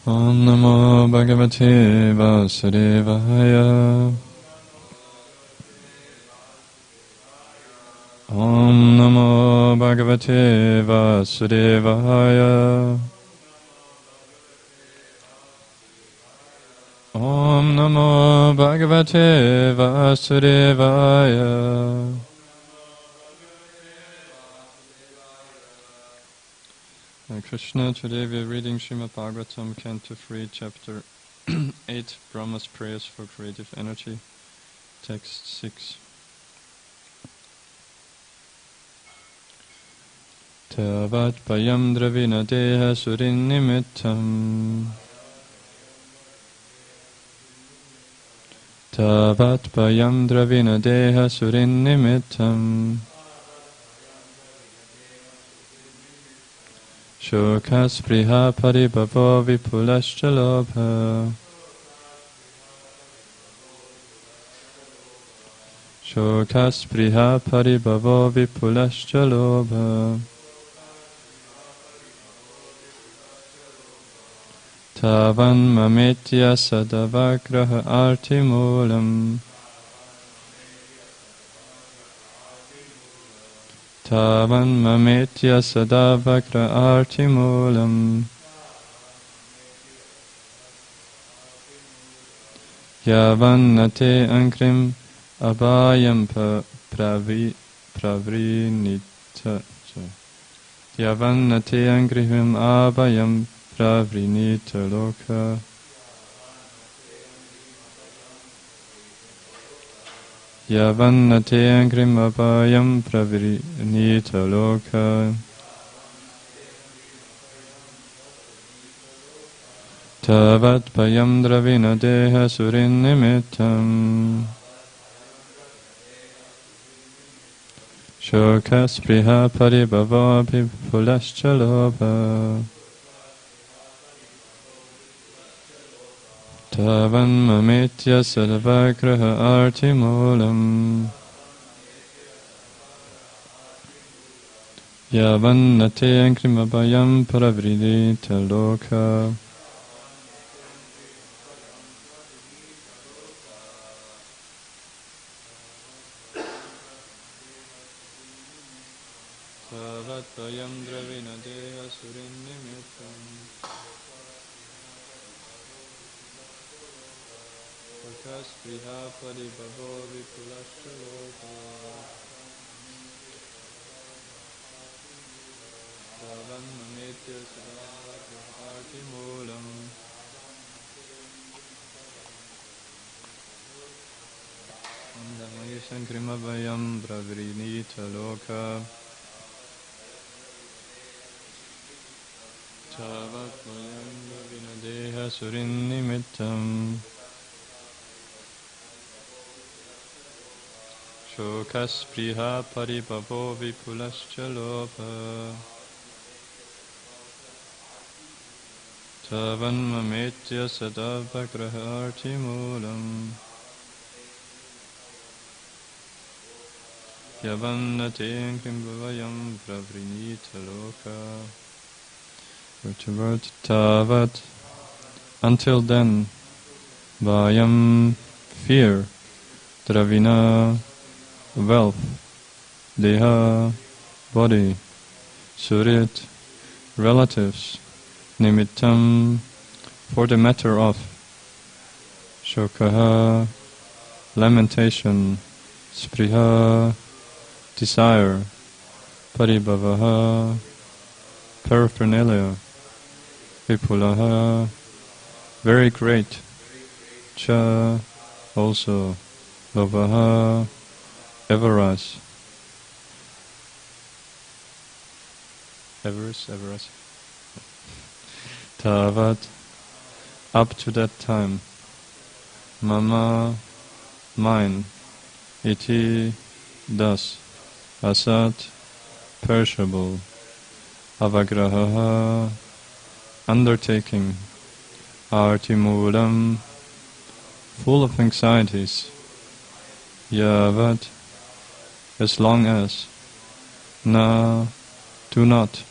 Om Namo Bhagavate Vasudevaya. Om Namo Bhagavate Vasudevaya. Om Namo Bhagavate Vasudevaya. Hare Krishna, today we are reading Srimad Bhagavatam, Canto 3, Chapter 8, Brahma's Prayers for Creative Energy, Text 6. Tavat payam dravina deha surin nimittam. Tavat payam dravina deha surin nimittam. Shokas priha paribhavo vipulascha lobha. Shokas priha paribhavo vipulascha lobha. Tavan mametya sadavagraha artimulam. Tavan mametya sadavagra artimulam. Yavannate ankrim abhayam pravrinita. Yavannate angrihim abhayam pravrinita loka. Yavannate angrim abhayam pravrinita loka. Tavat payam dravina deha surin nimittam. Shokas priha paribhava vipulascha lobha. Tavan mametya sadavagraha artimulam. Yavannate ankrimabhayam pravridita loka. Tavat payam dravina deha surin nimittam. Shokas priha paribhavo vipulascha lobha. Tavan mametya sadavagraha artimulam. Andamayisan krimabhayam pravrinita loka. Tavat payam dravina deha surin nimittam. Shokas priha paribhavo vipulascha lobha. Tavan mametya sadavagraha artimulam. Yavannate ankrimbhavayam pravrinita loka. Word to word. Tavat, until then, vayam, fear, dravina, wealth, deha, body, surit, relatives, nimittam, for the matter of, shokaha, lamentation, spriha, desire, paribhavaha, paraphernalia, vipulaha, very great, cha, also, lobhaha, avarice. Avarice. Tavat, up to that time. Mama, mine. Iti, thus. Asat, perishable. Avagraha, undertaking. Artimulam, full of anxieties. Yavat, as long as. Na, do not.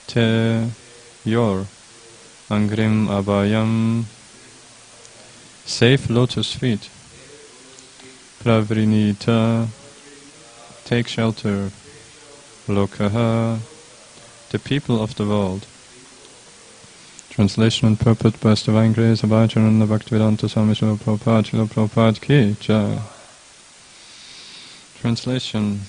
Te, your. Angrim Abhayam, safe lotus feet. Pravrinita, take shelter. Lokaha, the people of the world. Translation and purport by His Divine Grace of Acharya Bhaktivedanta Swami Srila Prabhupada, Srila Prabhupada Ki Jai. Translation.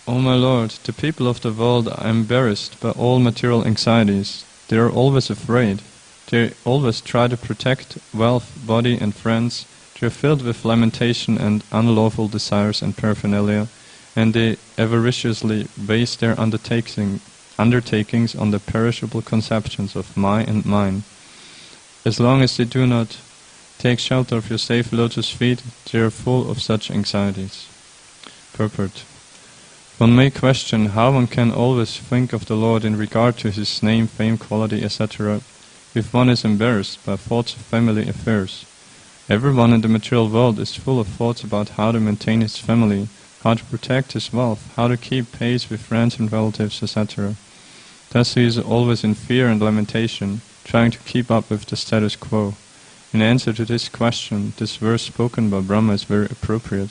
O my Lord, the people of the world are embarrassed by all material anxieties. They are always afraid. They always try to protect wealth, body and friends. They are filled with lamentation and unlawful desires and paraphernalia, and they avariciously base their undertakings on the perishable conceptions of my and mine. As long as they do not take shelter of your safe lotus feet, they are full of such anxieties. Purport. One may question how one can always think of the Lord in regard to His name, fame, quality, etc., if one is embarrassed by thoughts of family affairs. Everyone in the material world is full of thoughts about how to maintain his family, how to protect his wealth, how to keep pace with friends and relatives, etc. Thus he is always in fear and lamentation, trying to keep up with the status quo. In answer to this question, this verse spoken by Brahma is very appropriate.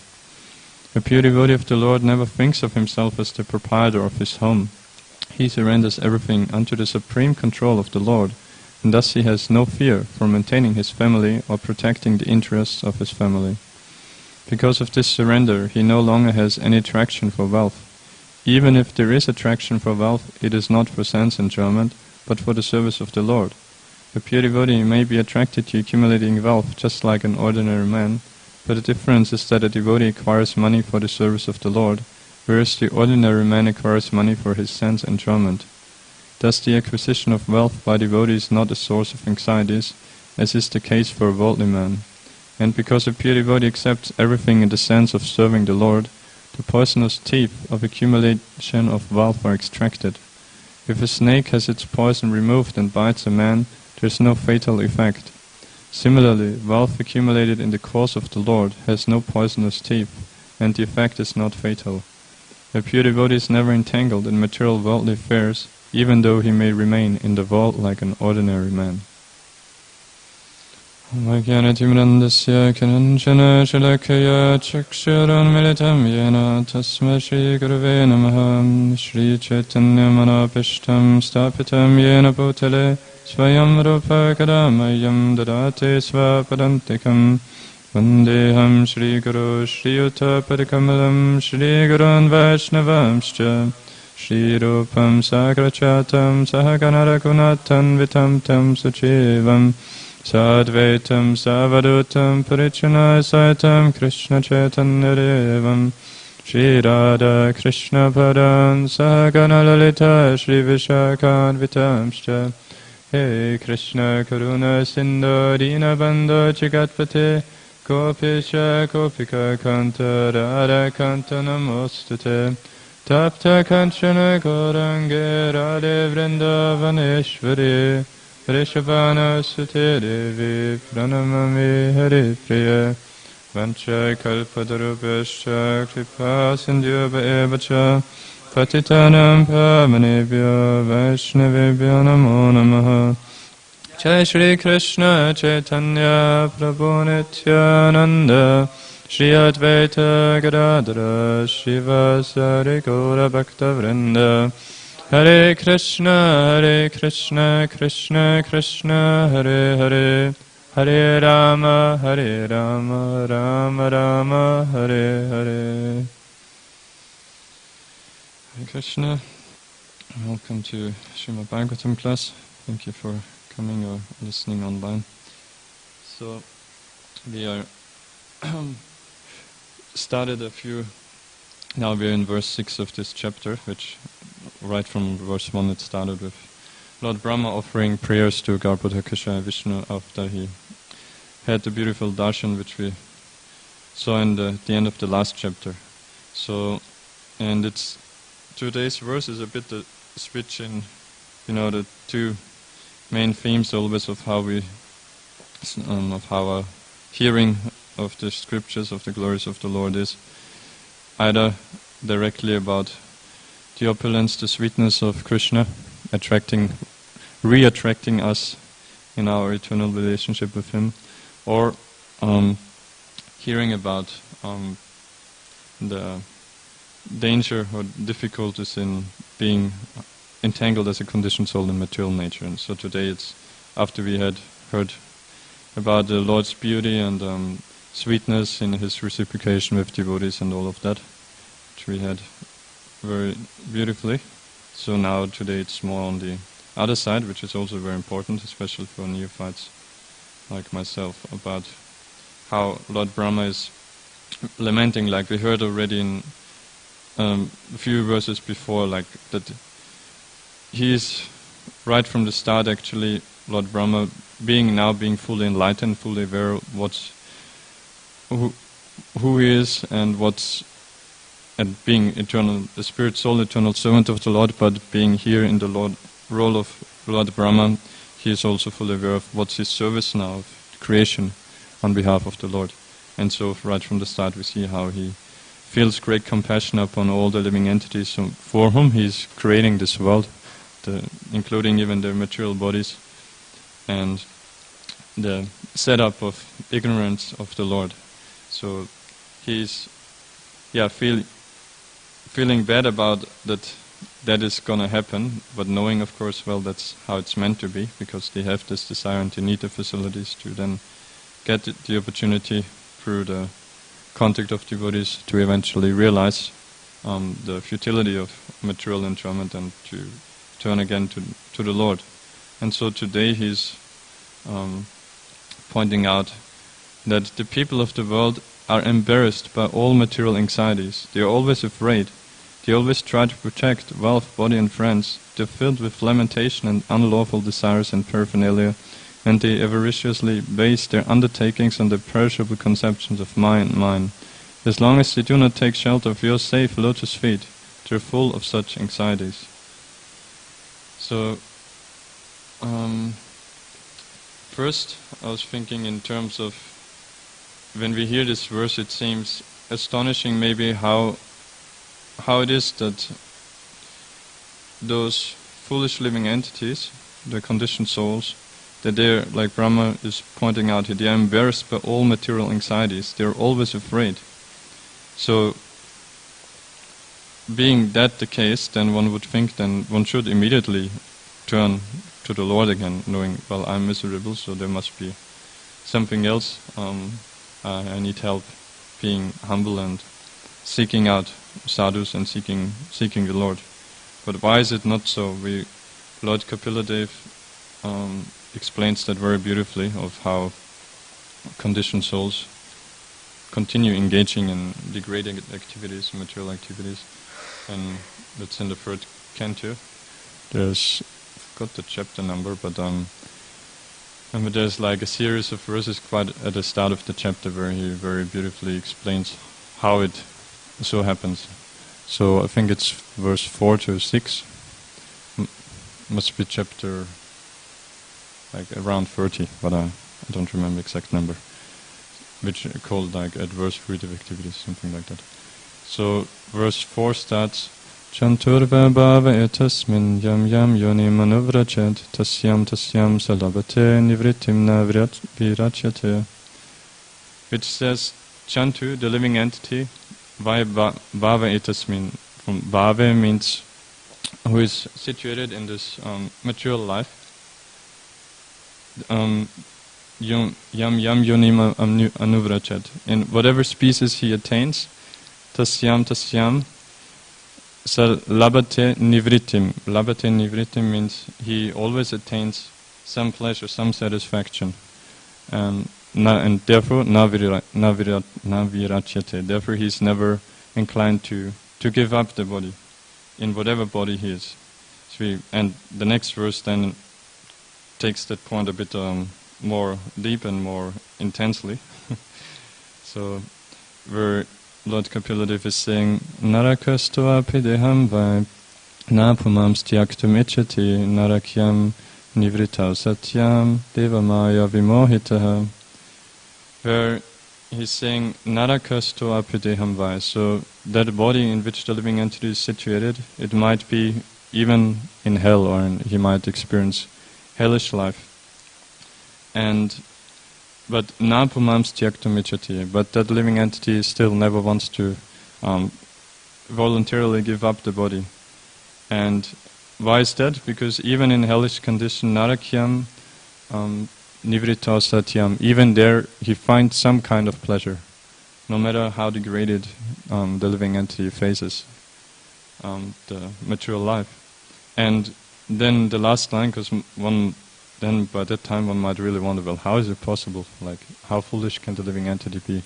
A pure devotee of the Lord never thinks of himself as the proprietor of his home. He surrenders everything unto the supreme control of the Lord, and thus he has no fear for maintaining his family or protecting the interests of his family. Because of this surrender, he no longer has any attraction for wealth. Even if there is attraction for wealth, it is not for sense enjoyment, but for the service of the Lord. A pure devotee may be attracted to accumulating wealth just like an ordinary man, but the difference is that a devotee acquires money for the service of the Lord, whereas the ordinary man acquires money for his sense enjoyment. Thus the acquisition of wealth by devotees is not a source of anxieties, as is the case for a worldly man. And because a pure devotee accepts everything in the sense of serving the Lord, the poisonous teeth of accumulation of wealth are extracted. If a snake has its poison removed and bites a man, there is no fatal effect. Similarly, wealth accumulated in the cause of the Lord has no poisonous teeth, and the effect is not fatal. A pure devotee is never entangled in material worldly affairs, even though he may remain in the world like an ordinary man. Vajnanatimrandasya karanjana shalakaya chaksharan militam yena tasma Shri Gurave Namaha Shri Chaitanya Manapishtam Stapitam yena bhutale Swayam Rupa Kadamayam Dadate Svapadantikam Vandeham Shri Guru Shri Yuta Padikamalam Shri Gurun Vaishnavamscha Shri Rupam Sagrachatam Sahaganaragunatan Vitam Tam Suchivam Sadvaitam Savadutam Parichanai Saitam Krishna Chaitanya Devam Shri Radha Krishna Padan Sahagana Lalita Shri Vishakhan Vitamscha Hey Krishna Karuna Sindhu Dina Bandhu Chigatpate Gopisha Gopika Kanta Radha Kanta Namostate Tapta Kanchana Gorange Radhe Vrindavaneshwari Rishabhana Sute Devi Pranamami Hari Priya Vancha Kalpadarubhascha Kripa Sindhyuba Evacha Patitanam Pamanebhyo Vaishnavebhyo Namo Namaha Jai Shri Krishna Chaitanya Prabhu Nityananda Shri Advaita Gadadara Shivasari Gaura Bhakta Vrinda Hare Krishna, Krishna Krishna, Hare Hare, Hare Rama, Rama Rama, Hare Hare. Hare Krishna, welcome to Srimad Bhagavatam class. Thank you for coming or listening online. So, we are started a few, now we are in verse 6 of this chapter, which right from verse 1 it started with Lord Brahma offering prayers to Garbhodakasha Vishnu after he had the beautiful darshan which we saw in the end of the last chapter. So, and it's today's verse is a bit the switch in, the two main themes always of how we, of how our hearing of the scriptures of the glories of the Lord is either directly about the opulence, the sweetness of Krishna, re-attracting us in our eternal relationship with Him, or hearing about the danger or difficulties in being entangled as a conditioned soul in material nature. And so today it's after we had heard about the Lord's beauty and sweetness in His reciprocation with devotees and all of that, which we had very beautifully. So now today it's more on the other side, which is also very important, especially for neophytes like myself, about how Lord Brahma is lamenting, like we heard already in a few verses before, like that he is right from the start actually, Lord Brahma being fully enlightened, fully aware of who he is and being eternal, the spirit soul, eternal servant of the Lord, but being here in the role of Lord Brahma, he is also fully aware of what's his service now of creation on behalf of the Lord. And so right from the start we see how he feels great compassion upon all the living entities for whom he is creating this world, including even their material bodies, and the setup of ignorance of the Lord. So he's feeling bad about that is gonna happen, but knowing of course, well, that's how it's meant to be, because they have this desire and they need the facilities to then get the opportunity through the contact of devotees to eventually realize the futility of material enjoyment and to turn again to the Lord. And so today he's pointing out that the people of the world are embarrassed by all material anxieties. They are always afraid. They always try to protect wealth, body and friends. They are filled with lamentation and unlawful desires and paraphernalia, and they avariciously base their undertakings on the perishable conceptions of mine. As long as they do not take shelter of your safe lotus feet, they are full of such anxieties. So, first I was thinking in terms of, when we hear this verse, it seems astonishing maybe how it is that those foolish living entities, the conditioned souls, that they're, like Brahma is pointing out here, they are embarrassed by all material anxieties. They're always afraid. So, being that the case, then one would think then one should immediately turn to the Lord again, knowing, well, I'm miserable, so there must be something else. I need help, being humble and seeking out sadhus and seeking the Lord. But why is it not so? Lord Kapila explains that very beautifully, of how conditioned souls continue engaging in degrading activities, material activities, and that's in the third canto. There's, I've got the chapter number, but there's like a series of verses quite at the start of the chapter where he very beautifully explains how it so happens. So I think it's verse 4 to 6. Must be chapter like around 30, but I don't remember the exact number. Which are called like adverse fruitive activities, something like that. So verse 4 starts, Chanturva bhava etasmin yam yam yoni manuvrachet tasyam salabate nivritim na virachyate. Which says, Chantu, the living entity, bhava etasmin. From bhava means who is situated in this material life. Yam yam yonim anuvrachet. In whatever species he attains, tasyam sal labate nivritim. Labate nivritim means he always attains some pleasure, some satisfaction, and therefore navirachyate. Therefore he is never inclined to give up the body, in whatever body he is. And the next verse then takes that point a bit more deep and more intensely. So, where Lord Kapila is saying, Narakastoa pideham vai napumam styaktum ichati narakyam nivritau satyam devamaya vimohitaha. Where he's saying, Narakastoa pideham vai. So, that body in which the living entity is situated, it might be even in hell, or he might experience hellish life. but napumam tyaktum ichati, but that living entity still never wants to voluntarily give up the body. And why is that? Because even in hellish condition, narakyam nivrita satyam, even there he finds some kind of pleasure, no matter how degraded the living entity faces the material life. And then the last line, because then by that time one might really wonder, well, how is it possible? Like, how foolish can the living entity be?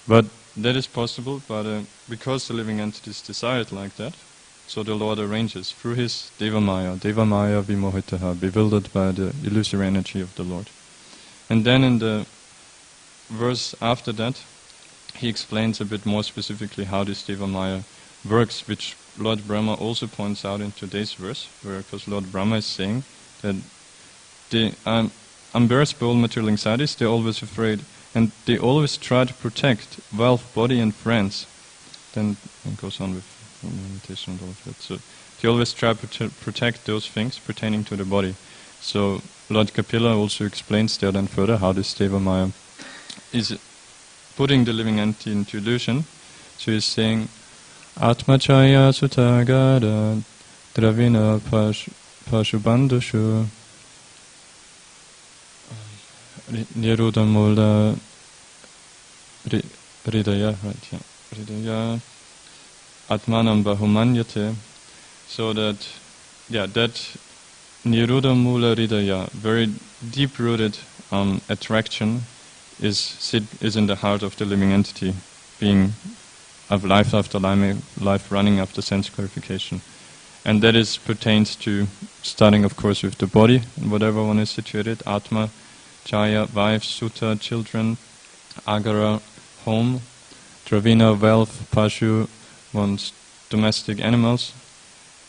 But that is possible, but because the living entity is desired like that, so the Lord arranges through his Devamaya vimohitaha, bewildered by the illusory energy of the Lord. And then in the verse after that, he explains a bit more specifically how this Devamaya works, which Lord Brahma also points out in today's verse, because Lord Brahma is saying that they embarrassed by all material anxieties, they're always afraid, and they always try to protect wealth, body and friends. Then it goes on with meditation and all of that. So they always try to protect those things pertaining to the body. So Lord Kapila also explains there then further how this Devamaya is putting the living entity into illusion. So he's saying, Atmachaya sutagada dravina pashubandushu nirudamula ridaya, right, yeah, ridaya atmanam bahumanyate, so that, yeah, that nirudamula ridaya, very deep-rooted attraction is in the heart of the living entity, being of life after life running after sense gratification. And that is pertains to, starting of course with the body, and whatever one is situated, Atma, Chaya, wife, Sutta, children, Agara, home, Dravina, wealth, Pashu, one's domestic animals,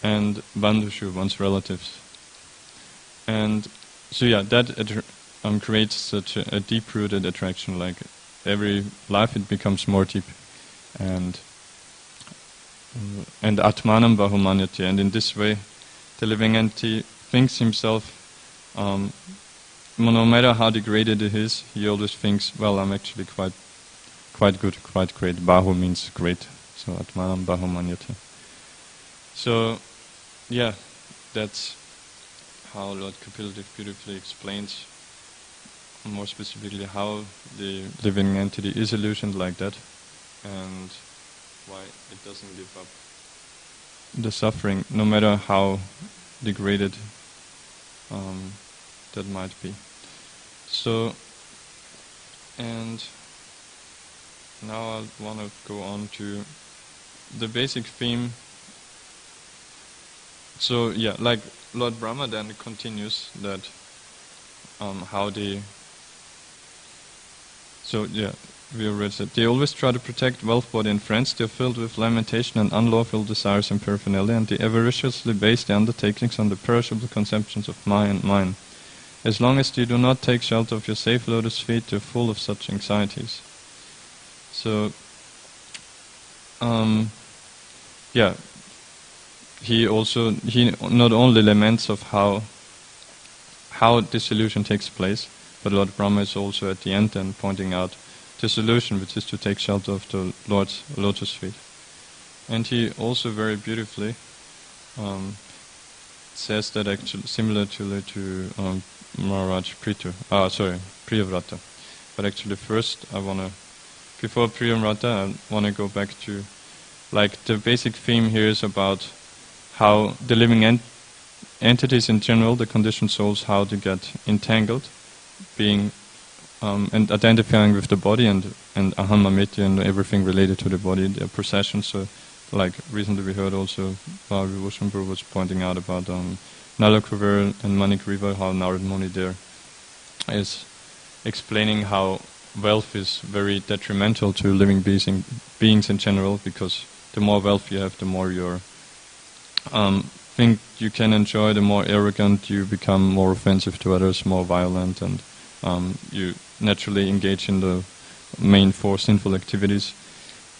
and Bandhushu, one's relatives. And so yeah, that creates such a deep-rooted attraction, like every life it becomes more deep. And Atmanam Bahumanyati, and in this way the living entity thinks himself, no matter how degraded it is, he always thinks, well, I'm actually quite good, quite great. Bahu means great, so Atmanam Bahumanyati. So, yeah, that's how Lord Kapila beautifully explains more specifically how the living entity is illusioned like that, and why it doesn't give up the suffering, no matter how degraded that might be. So, and now I want to go on to the basic theme. So yeah, like Lord Brahma then continues that how they. So yeah, we already said they always try to protect wealth, body, and friends. They are filled with lamentation and unlawful desires and paraphernalia, and they avariciously base their undertakings on the perishable conceptions of mine and mine. As long as they do not take shelter of your safe lotus feet, they are full of such anxieties. So, yeah, he not only laments of how this illusion takes place, but Lord Brahma is also at the end then pointing out the solution, which is to take shelter of the Lord's lotus feet. And he also very beautifully says that actually similar to Maharaj Priyavrata. But actually first before Priyavrata, I want to go back to, like, the basic theme here is about how the living entities in general, the conditioned souls, how to get entangled, being and identifying with the body and aham mamiti and everything related to the body, the processions. So, like recently we heard also Vibhushan Prabhu was pointing out about Nalakuver and Manikriva, how Narad Muni there is explaining how wealth is very detrimental to living beings in general, because the more wealth you have, the more you think you can enjoy, the more arrogant you become, more offensive to others, more violent, and you naturally engage in the main four sinful activities.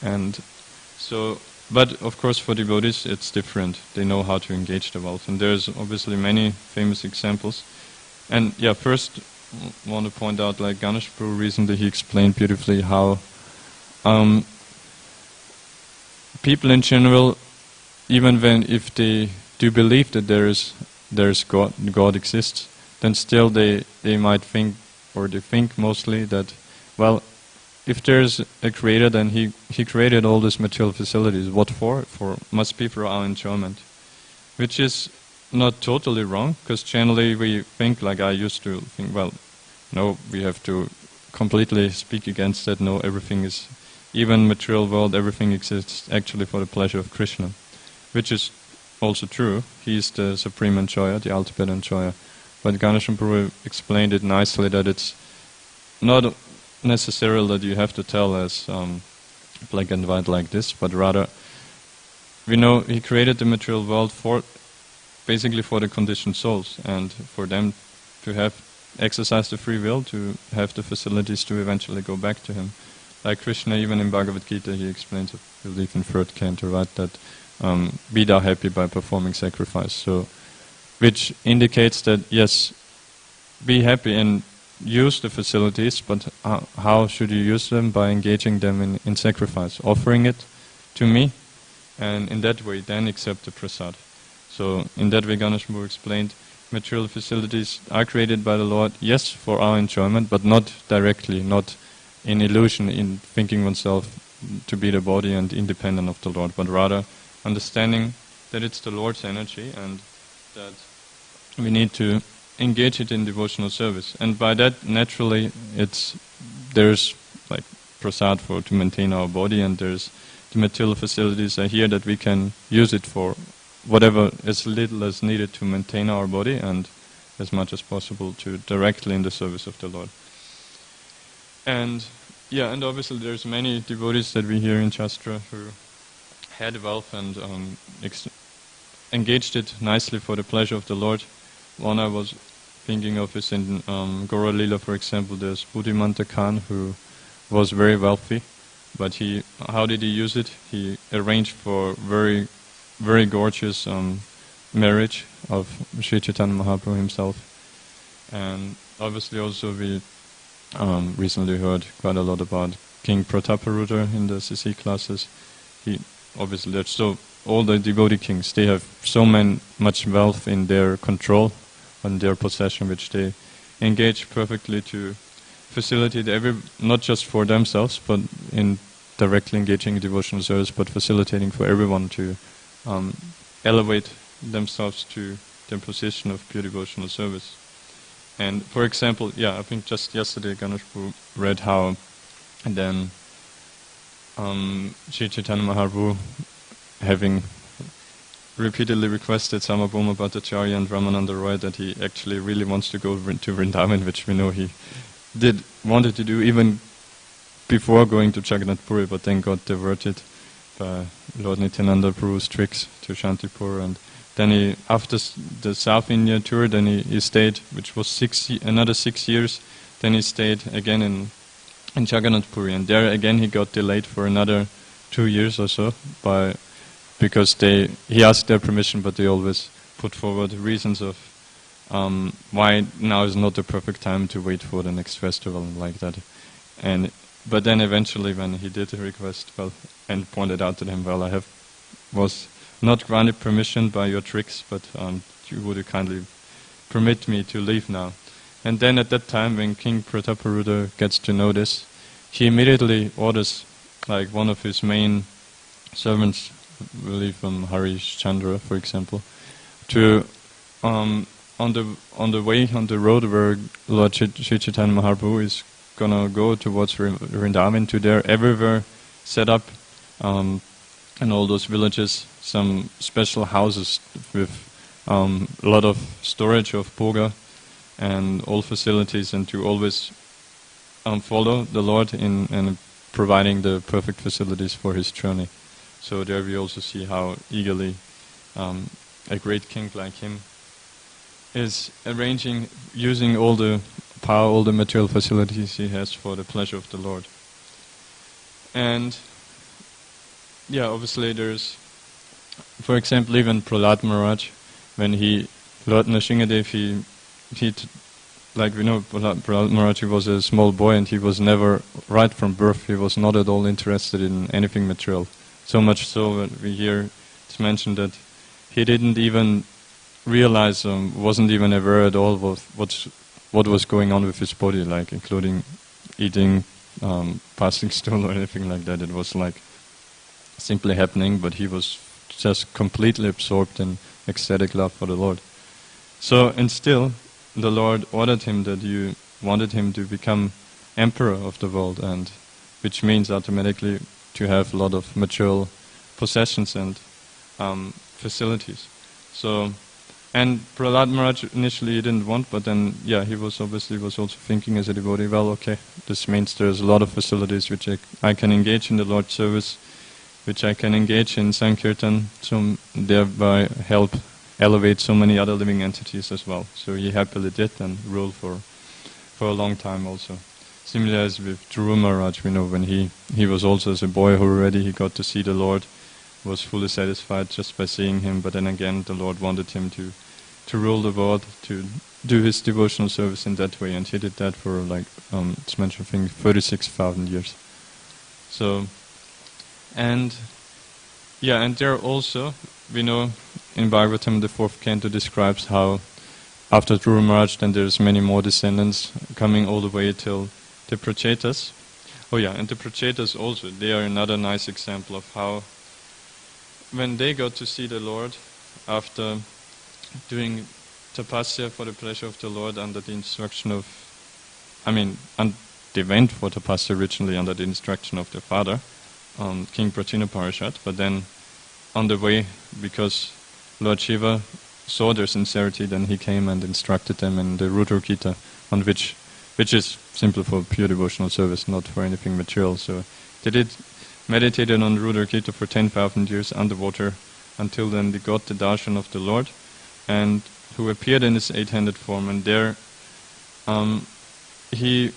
And so, but of course for devotees it's different. They know how to engage the wealth, and there's obviously many famous examples. And yeah, first want to point out, like Ganesh Prabhu recently, he explained beautifully how people in general, even if they do believe that there's God exists, then still they might think, or they think mostly that, well, if there's a creator, then he created all these material facilities. What for? Must be for our enjoyment, which is not totally wrong, because generally we think, like I used to think, well, no, we have to completely speak against that. No, everything is, even material world, everything exists actually for the pleasure of Krishna, which is also true. He is the supreme enjoyer, the ultimate enjoyer. But Ganeshan Prabhu explained it nicely, that it's not necessarily that you have to tell as black and white like this, but rather, we know he created the material world basically for the conditioned souls, and for them to have exercise the free will, to have the facilities to eventually go back to him. Like Krishna, even in Bhagavad Gita, he explains, I believe in third canto, right, that be thou happy by performing sacrifice. So, which indicates that yes, be happy and use the facilities, but how should you use them? By engaging them in sacrifice, offering it to me, and in that way then accept the prasad. So in that way Ganesh Prabhu explained, material facilities are created by the Lord, yes, for our enjoyment, but not directly, not in illusion, in thinking oneself to be the body and independent of the Lord, but rather understanding that it's the Lord's energy and that we need to engage it in devotional service. And by that, naturally, there's like prasad to maintain our body, and there's the material facilities are here that we can use it for whatever, as little as needed to maintain our body, and as much as possible to directly in the service of the Lord. And yeah, and obviously there's many devotees that we hear in Shastra who had wealth and engaged it nicely for the pleasure of the Lord. One I was thinking of is in Gaura Lila, for example. There's Buddhimanta Khan, who was very wealthy, but how did he use it? He arranged for very, very gorgeous marriage of Sri Chaitanya Mahaprabhu himself. And obviously also we recently heard quite a lot about King Prataparudrara in the CC classes. All the devotee kings, they have so much wealth in their control, on their possession, which they engage perfectly to facilitate not just for themselves, but in directly engaging in devotional service, but facilitating for everyone to elevate themselves to their position of pure devotional service. And for example, I think just yesterday Ganesh Prabhu read how then Sri Chaitanya Mahaprabhu, having repeatedly requested Samabhoma Bhattacharya and Ramananda Roy that he actually really wants to go to Vrindavan, which we know he wanted to do even before going to Jagannath Puri, but then got diverted by Lord Nityananda Prabhu's tricks to Shantipur. And then after the South India tour, then he stayed, which was another 6 years. Then he stayed again in Jagannath Puri, and there again he got delayed for another 2 years or so because he asked their permission, but they always put forward reasons of why now is not the perfect time to wait for the next festival and like that. But then eventually, when he did the request, and pointed out to them, I was not granted permission by your tricks, but you would kindly permit me to leave now. And then at that time, when King Prataparudrara gets to know this, he immediately orders, like one of his main servants, I believe Harish Chandra, for example, to on the road where Lord Sri Chaitanya Mahaprabhu is gonna go towards Vrindavan, to there everywhere set up in all those villages some special houses with a lot of storage of bhoga and all facilities, and to always follow the Lord in providing the perfect facilities for his journey. So there we also see how eagerly a great king like him is using all the power, all the material facilities he has for the pleasure of the Lord. And obviously there's, for example, even Prahlad Maharaj, when Lord Nrsingadev, like we know, Prahlad Maharaj, he was a small boy and he was never, right from birth, he was not at all interested in anything material. So much so that we hear it's mentioned that he didn't even realize, wasn't even aware at all of what was going on with his body, like including eating, passing stool or anything like that. It was like simply happening, but he was just completely absorbed in ecstatic love for the Lord. So, and still, the Lord ordered him that you wanted him to become emperor of the world, and which means automatically to have a lot of material possessions and facilities. So, and Prahlad Maharaj initially he didn't want, but then he was also thinking as a devotee, well, okay, this means there's a lot of facilities which I can engage in the Lord's service, which I can engage in Sankirtan, so thereby help elevate so many other living entities as well. So he happily did and ruled for a long time also. Similarly as with Dhruva Maharaj, we know when he was also as a boy already, he got to see the Lord, was fully satisfied just by seeing him, but then again the Lord wanted him to rule the world, to do his devotional service in that way, and he did that for like, it's mentioned, I think, 36,000 years. So, and there also, we know in Bhagavatam the 4th canto describes how after Dhruva Maharaj then there's many more descendants coming all the way till the Prachetas. And the Prachetas also, they are another nice example of how when they got to see the Lord after doing tapasya for the pleasure of the Lord under the instruction of, they went for tapasya originally under the instruction of their father, King Prachina Parashat, but then on the way, because Lord Shiva saw their sincerity, then he came and instructed them in the Rudra Gita, on which is simple for pure devotional service, not for anything material. So they meditated on Rudra Gita for 10,000 years underwater, until then they got the darshan of the Lord, and who appeared in his 8-handed form. And there, he,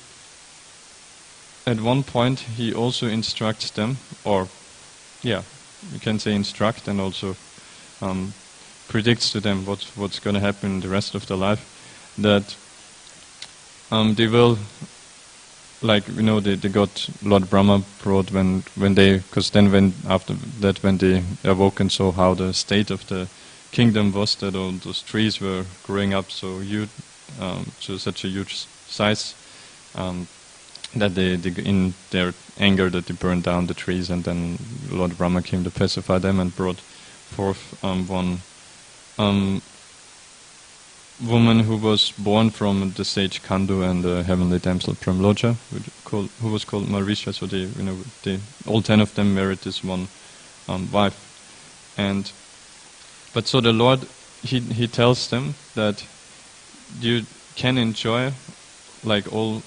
at one point, he also instructs them, or we can say instruct, and also predicts to them what's going to happen in the rest of their life, that they will, like they got Lord Brahma brought when they, because then when they awoke and saw how the state of the kingdom was, that all those trees were growing up so huge, to such a huge size, that they in their anger that they burned down the trees, and then Lord Brahma came to pacify them and brought forth one woman who was born from the sage Kandu and the heavenly damsel Pramlocha, who was called Marisha. So they all 10 of them married this one wife, but so the Lord he tells them that you can enjoy like all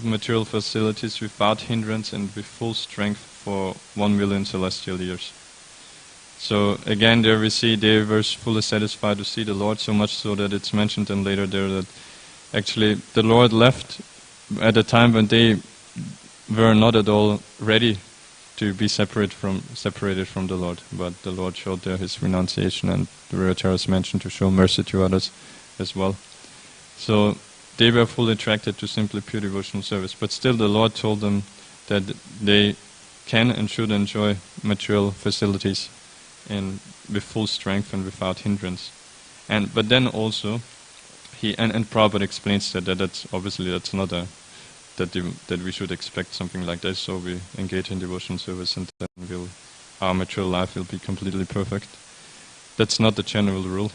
material facilities without hindrance and with full strength for 1 million celestial years. So again, there we see they were fully satisfied to see the Lord, so much so that it's mentioned then later there that actually the Lord left at a time when they were not at all ready to be separated from the Lord. But the Lord showed there his renunciation, and the Rajaras mentioned to show mercy to others as well. So they were fully attracted to simply pure devotional service. But still the Lord told them that they can and should enjoy material facilities with full strength and without hindrance. But then also, and Prabhupada explains that's obviously that's not that we should expect something like this, so we engage in devotional service and then our material life will be completely perfect. That's not the general rule,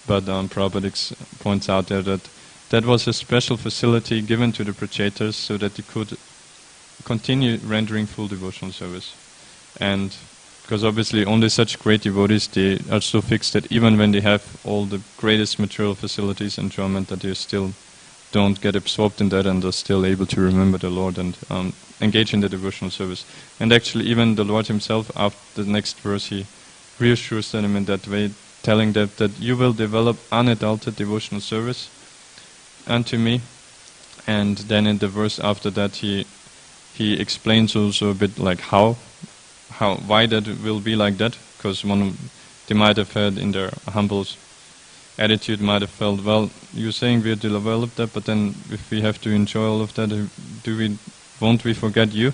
but Prabhupada points out there that was a special facility given to the Prachetas so that they could continue rendering full devotional service. And because obviously only such great devotees, they are so fixed that even when they have all the greatest material facilities and enjoyment, that they still don't get absorbed in that and are still able to remember the Lord and engage in the devotional service. And actually even the Lord himself, after the next verse, he reassures them in that way, telling them that you will develop unadulterated devotional service unto me. And then in the verse after that he explains also a bit like why that will be like that, because they might have had in their humble attitude might have felt, well, you're saying we developed that, but then if we have to enjoy all of that, won't we forget you?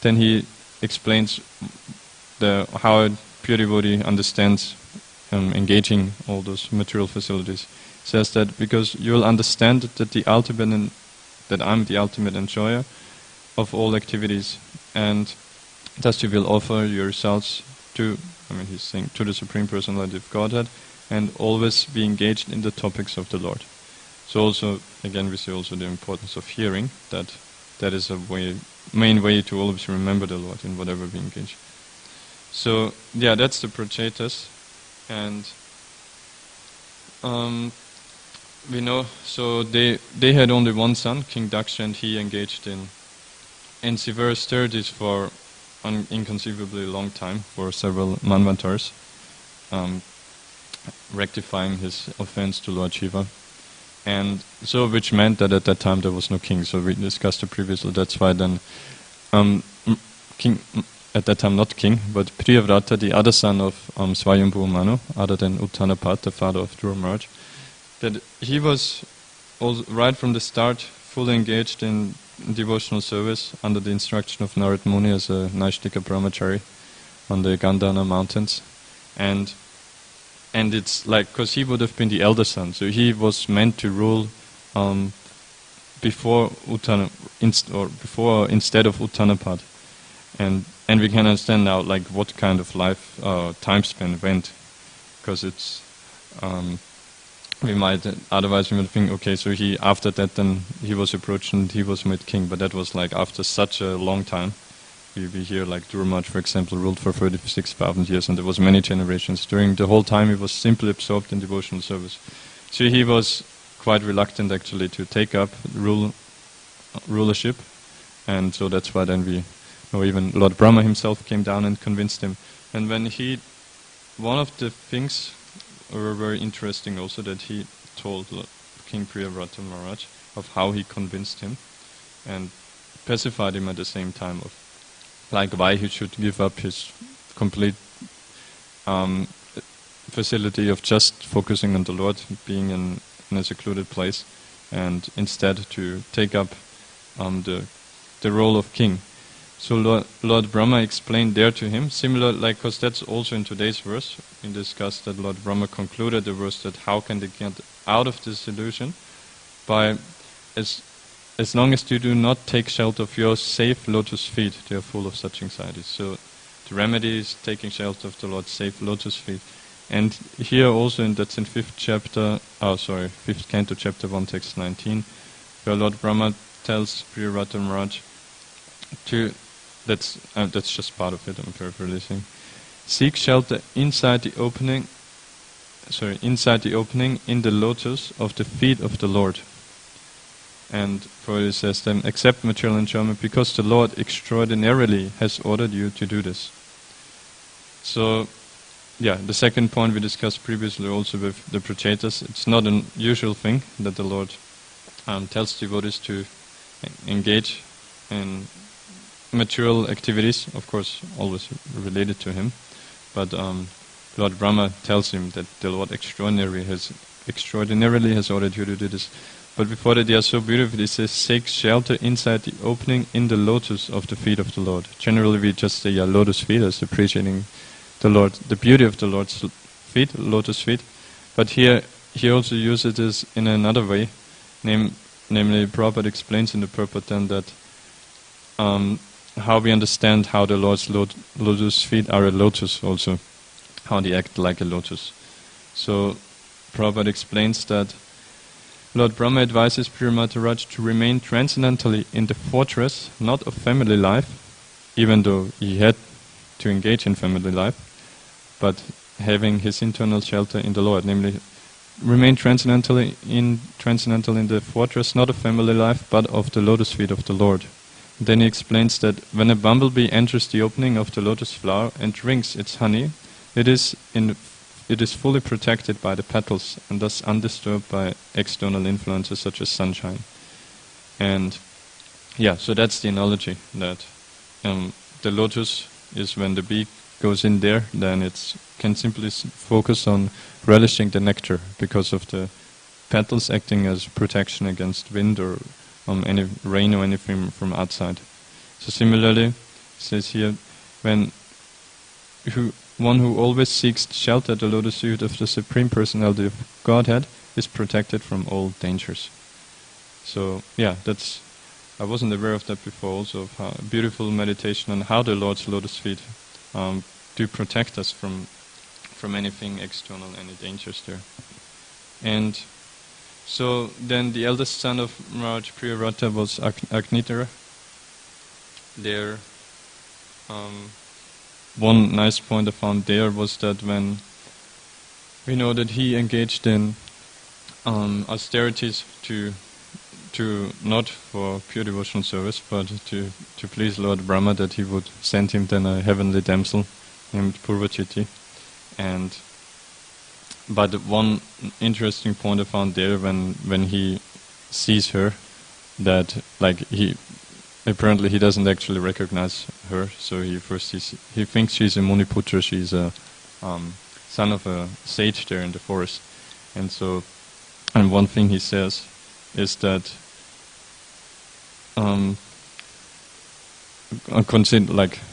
Then he explains how a pure devotee understands engaging all those material facilities. He says that because you'll understand that I'm the ultimate enjoyer of all activities, and thus you will offer yourselves to, he's saying, to the Supreme Personality of Godhead, and always be engaged in the topics of the Lord. So also, again, we see also the importance of hearing, that is a main way to always remember the Lord in whatever we engage. So, yeah, that's the Prachetas, and we know, so they had only one son, King Daksha, and he engaged in severe austerities for an inconceivably long time, for several manvantars, rectifying his offense to Lord Shiva. And so, which meant that at that time there was no king. So we discussed it previously, that's why then king, at that time not king, but Priyavrata, the other son of Swayambhu Manu, other than Uttanapat, the father of Dhruva Maharaj, that he was also, right from the start, fully engaged in devotional service under the instruction of Narad Muni as a Naishtika Brahmachari on the Gandhana mountains. And it's like, because he would have been the elder son, so he was meant to rule before instead of Uttanapat. And we can understand now like what kind of life time span went, because it's we might think, okay, so he after that then he was approached and he was made king, but that was like after such a long time. We hear like Dhruva Maharaj, for example, ruled for 36,000 years, and there was many generations. During the whole time he was simply absorbed in devotional service. So he was quite reluctant actually to take up rulership, and so that's why then we know even Lord Brahma himself came down and convinced him. And when one of the things were very interesting also that he told King Priyavrata Maharaj of how he convinced him and pacified him at the same time of like why he should give up his complete facility of just focusing on the Lord, being in a secluded place, and instead to take up the role of king. So Lord Brahma explained there to him, similar, like, because that's also in today's verse, we discussed that Lord Brahma concluded the verse that how can they get out of this illusion? By, as long as you do not take shelter of your safe lotus feet, they are full of such anxieties. So the remedy is taking shelter of the Lord's safe lotus feet. And here also, that's in 5th canto, chapter 1, text 19, where Lord Brahma tells Priyavrata Maharaj that's just part of it, I'm paraphrasing. Seek shelter inside the opening in the lotus of the feet of the Lord. And Prabhupada says then, accept material enjoyment because the Lord extraordinarily has ordered you to do this. So, yeah, the second point we discussed previously also with the Prachetas, it's not an usual thing that the Lord tells devotees to engage in material activities, of course, always related to him. But Lord Brahma tells him that the Lord extraordinarily has ordered you to do this. But before that, they are so beautiful. It says, "Seek shelter inside the opening in the lotus of the feet of the Lord." Generally, we just say lotus feet as appreciating the Lord, the beauty of the Lord's feet, lotus feet. But here he also uses this in another way. Namely, Prabhupada explains in the purport then that how we understand how the Lord's lotus feet are a lotus also, how they act like a lotus. So Prabhupada explains that Lord Brahma advises Priyavrata Maharaj to remain transcendentally in the fortress, not of family life, even though he had to engage in family life, but having his internal shelter in the Lord, namely remain transcendental in the fortress, not of family life, but of the lotus feet of the Lord. Then he explains that when a bumblebee enters the opening of the lotus flower and drinks its honey, it is fully protected by the petals and thus undisturbed by external influences such as sunshine. And yeah, so that's the analogy that the lotus is when the bee goes in there, then it can simply focus on relishing the nectar because of the petals acting as protection against wind or any rain or anything from outside. So similarly, it says here, one who always seeks shelter at the lotus feet of the Supreme Personality of Godhead is protected from all dangers. So yeah, I wasn't aware of that before also, of how beautiful meditation on how the Lord's lotus feet do protect us from anything external, any dangers there. And so then the eldest son of Maharaj Priyavrata was Agnitara. There, one nice point I found there was that when we know that he engaged in austerities to not for pure devotional service, but to please Lord Brahma, that he would send him then a heavenly damsel named Purvachiti. But one interesting point I found there when he sees her, that he doesn't actually recognize her. So he thinks she's a Muniputra, she's a son of a sage there in the forest, and one thing he says is that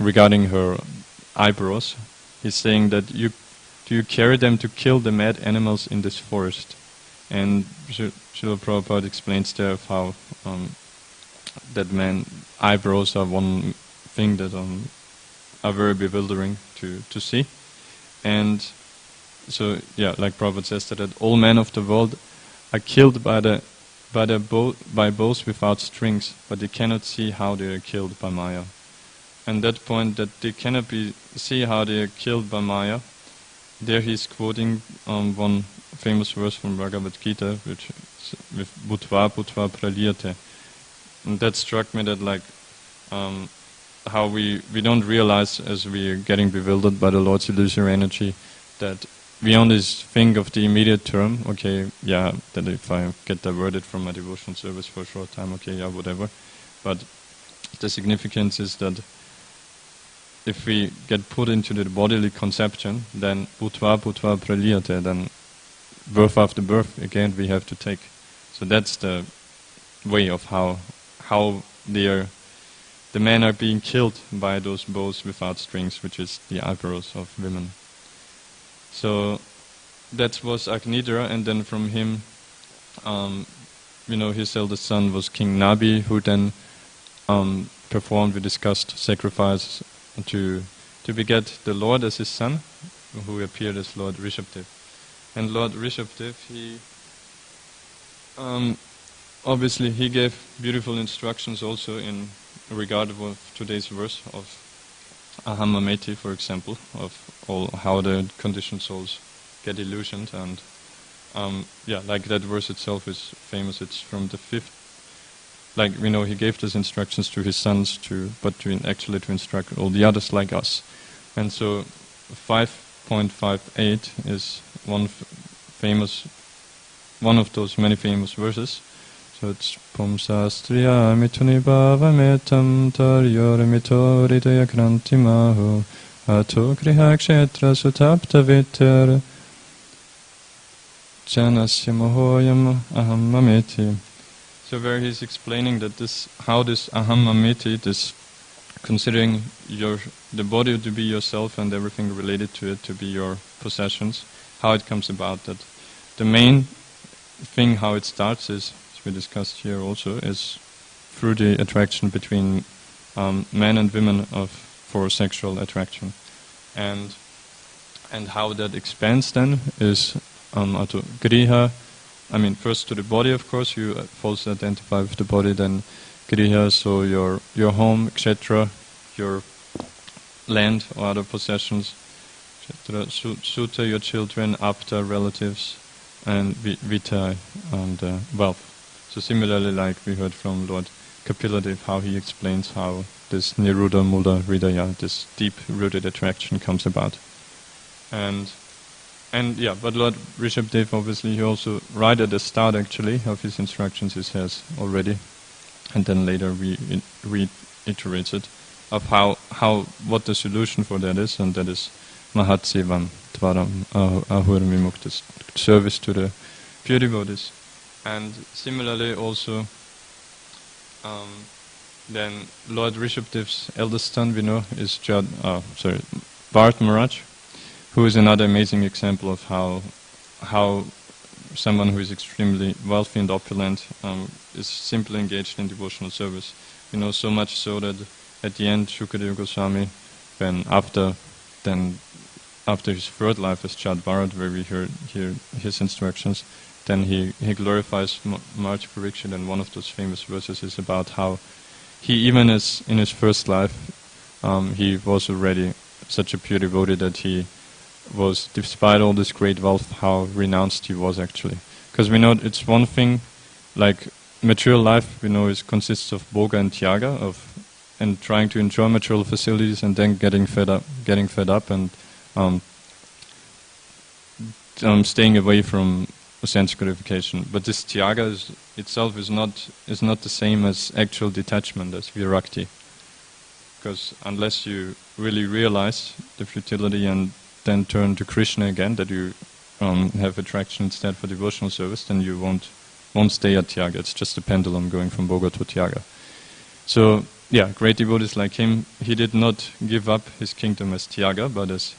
regarding her eyebrows, he's saying that do you carry them to kill the mad animals in this forest? And Srila Prabhupada explains there of how that eyebrows are one thing that are very bewildering to see. And so yeah, like Prabhupada says that all men of the world are killed by bows without strings, but they cannot see how they are killed by Maya. And that point that they cannot see how they are killed by Maya, there he's quoting one famous verse from Bhagavad Gita, which is with Bhutva praliyate. And that struck me, that how we don't realize as we are getting bewildered by the Lord's illusory energy, that we only think of the immediate term, okay, yeah, that if I get diverted from my devotional service for a short time, okay, yeah, whatever. But the significance is that if we get put into the bodily conception, then bhutva praliyate, then birth after birth, again, we have to take. So that's the way of how the men are being killed by those bows without strings, which is the eyebrows of women. So that was Agnidra, and then from him, his eldest son was King Nabi, who then performed, we discussed, sacrifices to beget the Lord as his son, who appeared as Lord Rishabdev. And Lord Rishabdev, obviously he gave beautiful instructions also in regard of today's verse of Ahamameti, for example, of how the conditioned souls get illusioned, and like that verse itself is famous. It's from the 5th. Like we know, he gave those instructions to his sons to instruct all the others like us. And so 5.58 is one of those many famous verses. So it's Pumsastriya mituni bhava metam taryor mito ridaya kranti maho ato kriha kshetra sutapta vitter janasya mohoyam aham mameti. So where he's explaining that how this aham mameti, this considering the body to be yourself and everything related to it to be your possessions, how it comes about. That the main thing how it starts is, we discussed here also, is through the attraction between men and women for sexual attraction, and how that expands then is to griha. I mean, first to the body, of course, you falsely identify with the body, then griha, so your home, etc., your land or other possessions, etc., sutta, your children, apta, relatives, and vita, and wealth. So similarly, like we heard from Lord Kapiladev, how he explains how this niruddha mula hridaya, this deep-rooted attraction comes about. And but Lord Rishabdev, obviously, he also, right at the start actually of his instructions, he says already, and then later reiterates it, of how what the solution for that is, and that is Mahat Sevam Tvaram Ahur Vimuktas, service to the pure devotees. And similarly also, then Lord Rishabdev's eldest son, we know, is Bharat Maharaj, who is another amazing example of how someone who is extremely wealthy and opulent is simply engaged in devotional service. You know, so much so that at the end, Shukadeva Goswami, after his third life as Chad Bharat, where we hear his instructions, then he glorifies Maharaj Parikshit, and one of those famous verses is about how he, even as in his first life, he was already such a pure devotee that he was, despite all this great wealth, how renounced he was actually. Because we know it's one thing, like material life, we know, consists of bhoga and tyaga, and trying to enjoy material facilities, and then getting fed up, and staying away from sense gratification. But this tyaga itself is not the same as actual detachment, as virakti. Because unless you really realize the futility and then turn to Krishna again, that you have attraction instead for devotional service, then you won't stay at tyaga. It's just a pendulum going from bhoga to tyaga. So yeah, great devotees like him, he did not give up his kingdom as tyaga, but as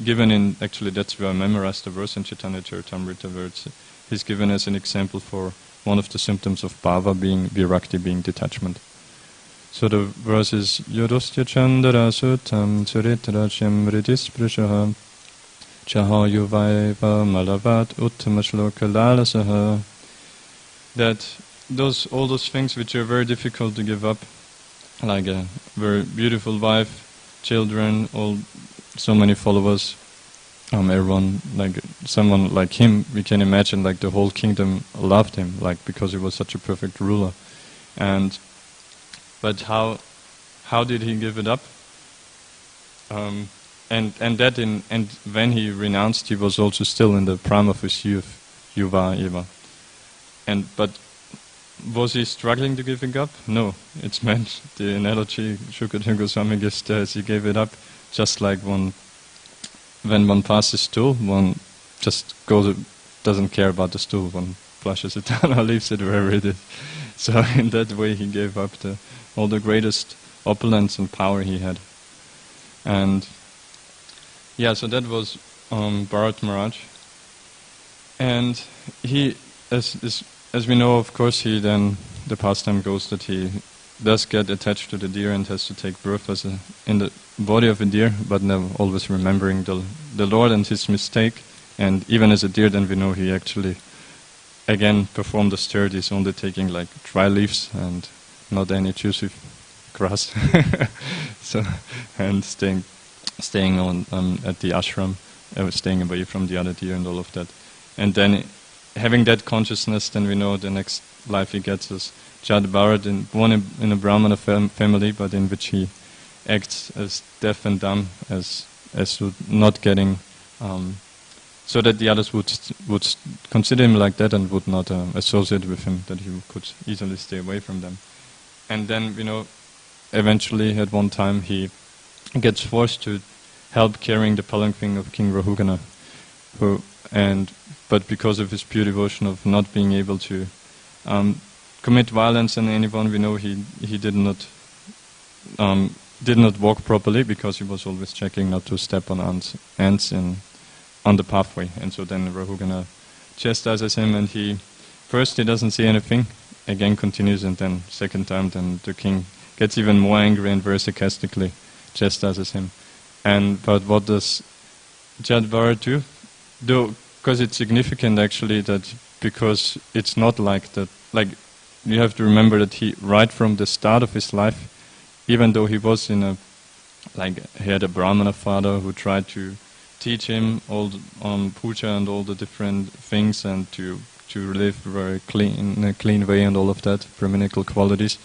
given in, actually that's where I memorized the verse in Chaitanya Charitamrita, where he's given as an example for one of the symptoms of bhava, being virakti, being detachment. So the verse is Yodostya Chandara Sutam Suritrachyam Ridisprashaha Chaha Yuvaiva Malavat Uttamashloka Lalasaha. That all those things which are very difficult to give up, like a very beautiful wife, children, so many followers, everyone, like someone like him, we can imagine like the whole kingdom loved him, like because he was such a perfect ruler. But how did he give it up? And when he renounced, he was also still in the prime of his youth, Yuva Eva. But was he struggling to give it up? No. It's meant, the analogy Shukadeva Goswami gives there is he gave it up just like when one passes stool, one just doesn't care about the stool, one flushes it down or leaves it wherever it is. So in that way he gave up all the greatest opulence and power he had. And yeah, so that was Bharat Maharaj. And he, as we know, of course, the pastime goes that he does get attached to the deer and has to take birth in the body of a deer, but never always remembering the Lord and his mistake. And even as a deer, then we know he actually again performed austerities, only taking like dry leaves and not any juicy grass. And staying on at the ashram, staying away from the other deer and all of that. And then having that consciousness, then we know the next life he gets is Jad Bharat, born in a Brahmana family, but in which he acts as deaf and dumb, as to not getting, so that the others would consider him like that and would not associate with him, that he could easily stay away from them. And then, eventually at one time he gets forced to help carrying the palanquin of King Rahugana, but because of his pure devotion of not being able to commit violence on anyone, we know he did not walk properly, because he was always checking not to step on ants on the pathway. And so then Rahugana chastises him, and he doesn't say anything, again continues, and then second time then the king gets even more angry and very sarcastically chastises him. But what does Jad Bharat do? Because it's significant actually, that because it's not like that, like you have to remember that he, right from the start of his life, even though he was he had a Brahmana father who tried to teach him all puja and all the different things, and to live very clean, in a clean way and all of that, Brahminical qualities.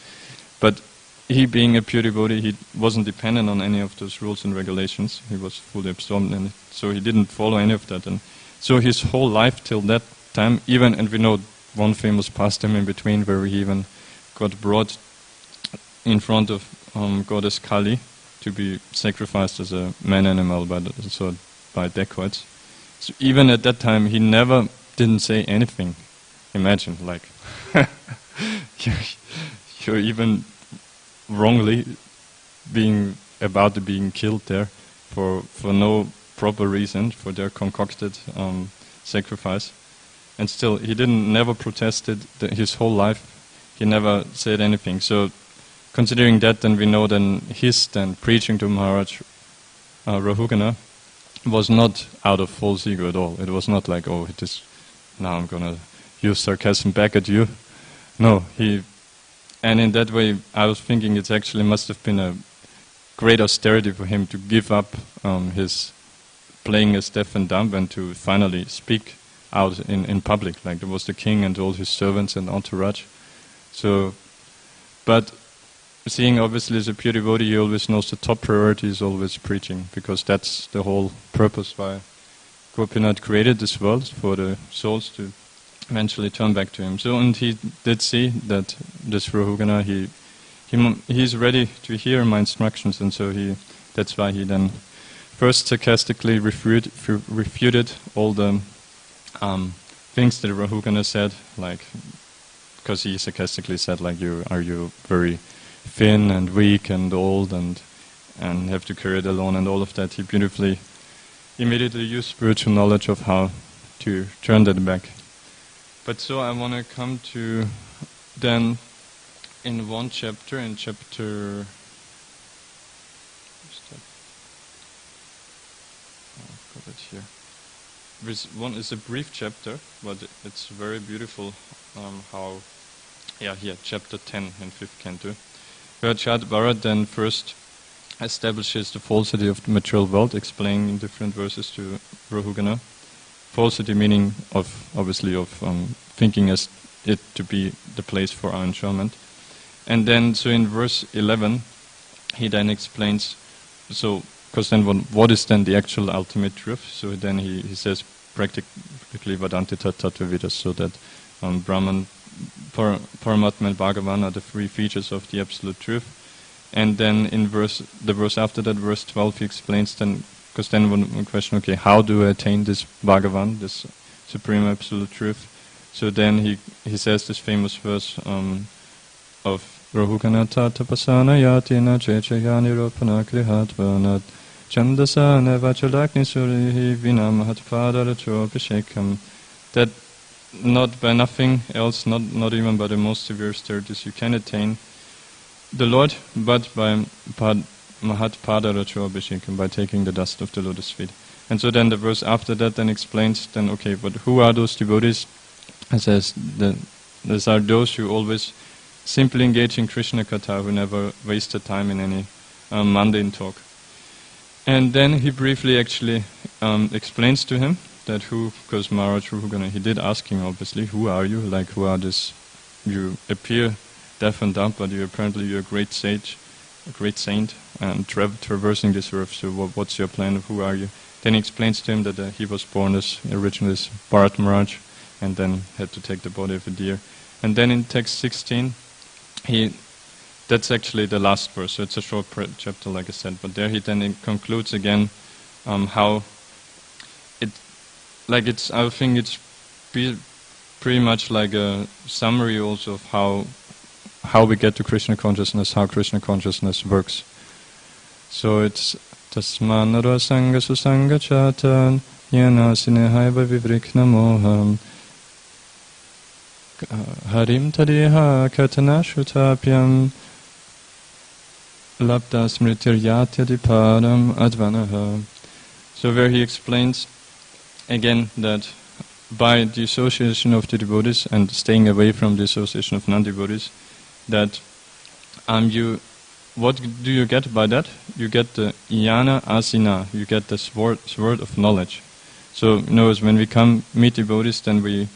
But he, being a pure devotee, he wasn't dependent on any of those rules and regulations. He was fully absorbed in it, so he didn't follow any of that. And so his whole life till that time, and we know one famous pastime in between where he even got brought in front of goddess Kali to be sacrificed as a man animal by dacoits. So even at that time, he never didn't say anything. Imagine, like, you're even wrongly being killed there for no proper reason, for their concocted sacrifice. And still, he never protested his whole life. He never said anything. So, considering that, then we know then his preaching to Maharaj Rahugana was not out of false ego at all. It was not like, oh, now I'm gonna use sarcasm back at you. No, and in that way, I was thinking it actually must have been a great austerity for him to give up his playing as deaf and dumb and to finally speak out in public, like there was the king and all his servants and entourage. So, but seeing obviously as a pure devotee, he always knows the top priority is always preaching, because that's the whole purpose why Gopinath created this world, for the souls to eventually turn back to him. So, and he did see that this Rahugana, he's ready to hear my instructions, and so that's why he then first sarcastically refuted all the things that Rahugana said, like, because he sarcastically said, like, are you very thin and weak and old and have to carry it alone and all of that. He beautifully immediately used spiritual knowledge of how to turn that back. But so I want to come to then in one chapter, in chapter... I've got it here. This one is a brief chapter, but it's very beautiful chapter 10 in 5th canto. Where Isvaresvara then first establishes the falsity of the material world, explaining in different verses to Rahugana. Falsity meaning obviously of thinking as it to be the place for our enjoyment. And then, so in verse 11, he then explains, because then what is then the actual ultimate truth? So then he says practically Vedanti Tattva Vidas, so that Brahman, Paramatma and Bhagavan are the three features of the absolute truth. And then in the verse after that, verse 12, he explains then, because then one question, okay, how do I attain this Bhagavan, this supreme absolute truth? So then he says this famous verse of Rahugana Tapasana Yatina Chechaya Niropana Krihatvanat Chandasa Nevachalakni Surihi Vinamahatpadaracho Abhishekam, that not by nothing else, not even by the most severe austerities, you can attain the Lord, but by Mahatpadaracho Abhishekam, by taking the dust of the lotus feet. And so then the verse after that then explains, then okay, but who are those devotees? It says that these are those who always simply engage in Krishna Katha, who never waste their time in any mundane talk. And then he briefly actually explains to him that because Maharaj Rahugana, he did ask him obviously, who are you? Like, who are this? You appear deaf and dumb, but you're a great sage, a great saint, and traversing this earth. So what's your plan? Who are you? Then he explains to him that he was born originally as Bharat Maharaj, and then had to take the body of a deer. And then in text 16, that's actually the last verse, so it's a short chapter, like I said, but there he then concludes again how I think it's pretty much like a summary also of how we get to Krishna consciousness, how Krishna consciousness works. So it's Tasmanara Sangha Susanga Chatan Yana Sinehaiva Vivrikna Moham Harim Tadeha Katanashutapyam Labda Smritiryatya Diparam Advanaha. So where he explains again that by the association of the devotees and staying away from the association of non-devotees, that what do you get by that? You get the jnana asina, you get the sword of knowledge. So in other words, when we meet devotees, then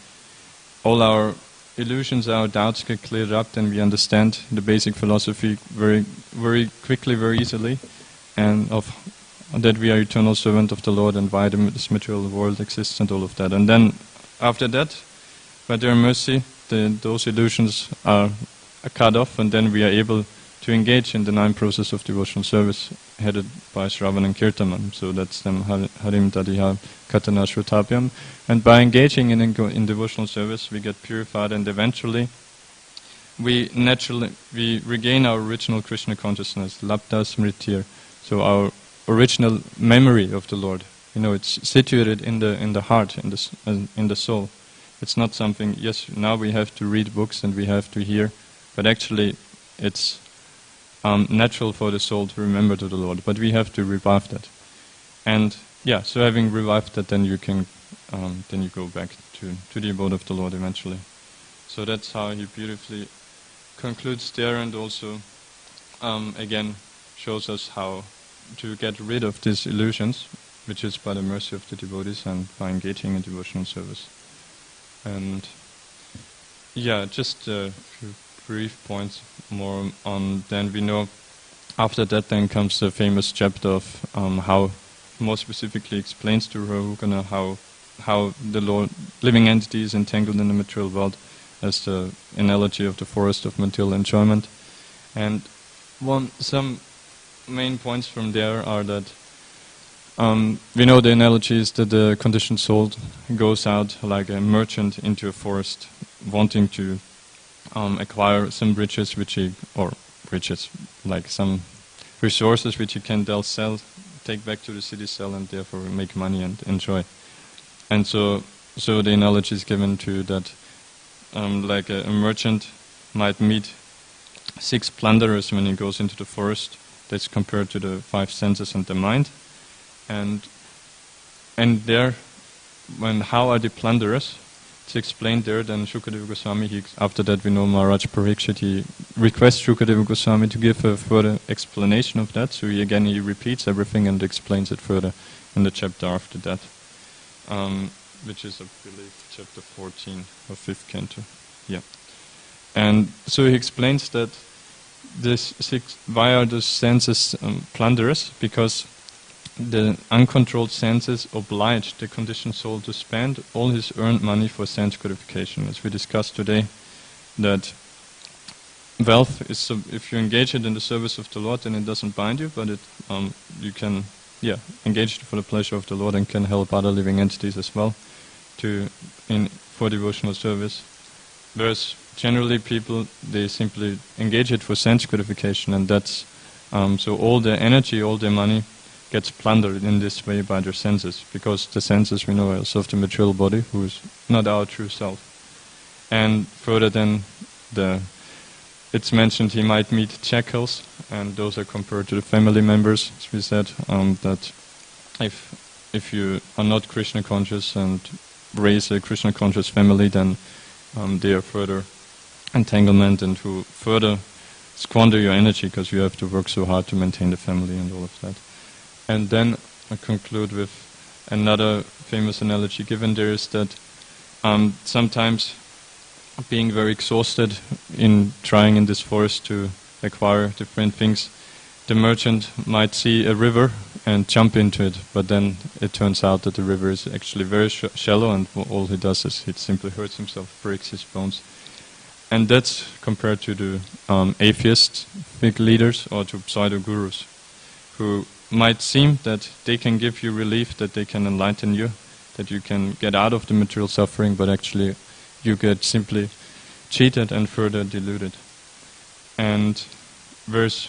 all our illusions, our doubts get cleared up, then we understand the basic philosophy very, very quickly, very easily, and of that we are eternal servant of the Lord and why this material world exists and all of that. And then after that, by their mercy, those illusions are cut off, and then we are able to engage in the 9 process of devotional service headed by Shravan and Kirtanam. So that's them Harim Tadiha Katana Shrutapyam. And by engaging in devotional service, we get purified, and eventually we regain our original Krishna consciousness, Labda Smritir. So our original memory of the Lord. It's situated in the heart, in the soul. It's not something, yes, now we have to read books and we have to hear, but actually it's natural for the soul to remember to the Lord, but we have to revive that. And so having revived that, then you can, then you go back to the abode of the Lord eventually. So that's how he beautifully concludes there, and also again shows us how to get rid of these illusions, which is by the mercy of the devotees and by engaging in devotional service. And just a few brief points more on. Then we know after that then comes the famous chapter of how more specifically explains to Rahugana how the Lord, living entity is entangled in the material world, as the analogy of the forest of material enjoyment. And some main points from there are that we know the analogy is that the conditioned soul goes out like a merchant into a forest, wanting to acquire some riches, like some resources which he can then sell, take back to the city, sell, and therefore make money and enjoy. And so the analogy is given to that, like a merchant might meet 6 plunderers when he goes into the forest. That's compared to the 5 senses and the mind. And there, how are the plunderers? It's explained there. Then Shukadeva Goswami, after that we know Maharaj Parikshit, he requests Shukadeva Goswami to give a further explanation of that. So he repeats everything and explains it further in the chapter after that, which is, I believe, chapter 14 of 5th canto. Yeah. And so he explains that why are the senses plunderers? Because the uncontrolled senses oblige the conditioned soul to spend all his earned money for sense gratification. As we discussed today, that wealth is, if you engage it in the service of the Lord, then it doesn't bind you, but you can engage it for the pleasure of the Lord and can help other living entities as well for devotional service. Whereas generally people, they simply engage it for sense gratification, and that's so all their energy, all their money gets plundered in this way by their senses, because the senses, we know, are of the material body, who is not our true self. And further then, it's mentioned he might meet jackals, and those are compared to the family members, as we said, that if you are not Krishna conscious and raise a Krishna conscious family, then they are further entanglement and who further squander your energy, because you have to work so hard to maintain the family and all of that. And then I conclude with another famous analogy given there, is that sometimes being very exhausted in trying in this forest to acquire different things, the merchant might see a river and jump into it, but then it turns out that the river is actually very shallow, and all he does is he simply hurts himself, breaks his bones. And that's compared to the atheist big leaders or to pseudo-gurus, who might seem that they can give you relief, that they can enlighten you, that you can get out of the material suffering, but actually you get simply cheated and further deluded. And verse